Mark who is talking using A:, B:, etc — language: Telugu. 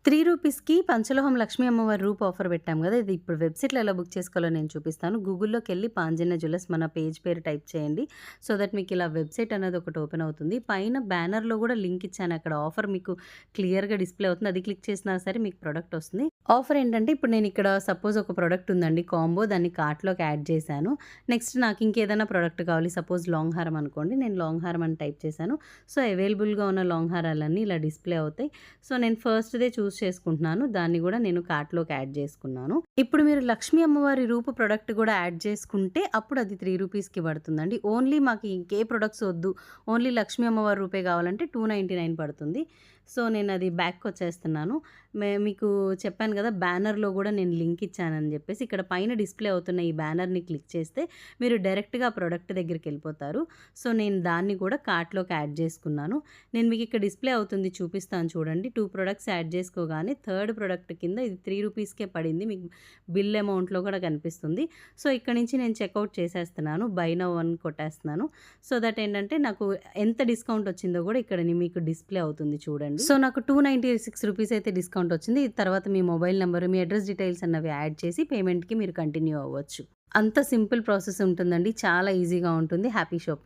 A: రూ. 3కి పంచలోహం లక్ష్మీ అమ్మవారి రూప్ ఆఫర్ పెట్టాం గదా! ఇది ఇప్పుడు వెబ్‌సైట్‌లో ఎలా బుక్ చేసుకోవాలో నేను చూపిస్తాను. గూగుల్‌లోకెళ్ళి పాంజన్య జ్యువెల్లర్స్ మన పేజ్ పేరు టైప్ చేయండి. సో దట్ మీకిలా వెబ్‌సైట్ అనేది ఒకటి ఓపెన్ అవుతుంది. పైన బ్యానర్‌లో గూడా లింక్ ఇచ్చాను. అక్కడ ఆఫర్ మీకు క్లియర్‌గా డిస్‌ప్లే అవుతుంది. అది క్లిక్ చేసినా సరే మీకు ప్రొడక్ట్ వస్తుంది. ఆఫర్ ఏంటంటే ఇప్పుడు నేనిక్కడ సపోజ్ ఒక ప్రొడక్ట్ ఉందండి కాంబో దాన్ని కార్ట్‌లోకి యాడ్ చేశాను. నెక్స్ట్ నాకు ఇంకేదైనా ప్రొడక్ట్ కావాలి. సపోజ్ లాంగ్ హారం అనుకోండి. నేను లాంగ్ హారం అని టైప్ చేశాను. సో అవైలబుల్‌గా ఉన్న లాంగ్ హారాలన్నీ ఇలా డిస్‌ప్లే అవుతాయి. సో నేను ఫస్ట్‌దే చేసుకుంటున్నాను. దాన్ని గూడా నేను కార్ట్‌లోకి యాడ్ చేసుకున్నాను. ఇప్పుడు మీరు లక్ష్మీ అమ్మవారి రూపు ప్రొడక్ట్ గూడా యాడ్ చేసుకుంటే అప్పుడు అది రూ. 3కి పడుతుందండి. ఓన్లీ మాకు ఇంకే ప్రొడక్ట్స్ వద్దు. ఓన్లీ లక్ష్మీ అమ్మవారి రూపే కావాలంటే 299 పడుతుంది. సో నేనది బ్యాక్‌కొచ్చేస్తున్నాను. మీకు చెప్పాను గదా! బ్యానర్‌లో గూడా నేను లింక్ ఇచ్చానని జెప్పేసి. ఇక్కడ పైన డిస్‌ప్లే అవుతున్న ఈ బ్యానర్‌ని క్లిక్ చేస్తే మీరు డైరెక్ట్‌గా ప్రొడక్ట్ దగ్గరికెళ్ళిపోతారు. సో నేను దాన్ని గూడా కార్ట్‌లోకి యాడ్ చేసుకున్నాను. నేను మీకిక్కడ డిస్‌ప్లే అవుతుంది చూపిస్తాను చూడండి. 2 ప్రొడక్ట్స్ యాడ్ చేసుకోగానే థర్డ్ ప్రొడక్ట్ కింద ఇది రూ. 3కే పడింది. మీకు బిల్ అమౌంట్‌లో కూడా కనిపిస్తుంది. సో ఇక్కడి నుంచి నేను చెక్‌ఔట్ చేసేస్తున్నాను. బై నౌ అని కొట్టేస్తున్నాను. సో దట్ ఏంటంటే నాకు ఎంత డిస్కౌంట్ వచ్చిందో కూడా ఇక్కడ మీకు డిస్‌ప్లే అవుతుంది చూడండి. సో నాకు రూ. 296 అయితే డిస్కౌంట్ వచ్చింది. తర్వాత మీ మొబైల్ నంబర్, మీ అడ్రెస్ డీటెయిల్స్ అన్నవి యాడ్ చేసి పేమెంట్‌కి మీరు కంటిన్యూ అవ్వచ్చు. అంత సింపుల్ ప్రాసెస్ ఉంటుందండి. చాలా ఈజీగా ఉంటుంది. Happy shopping.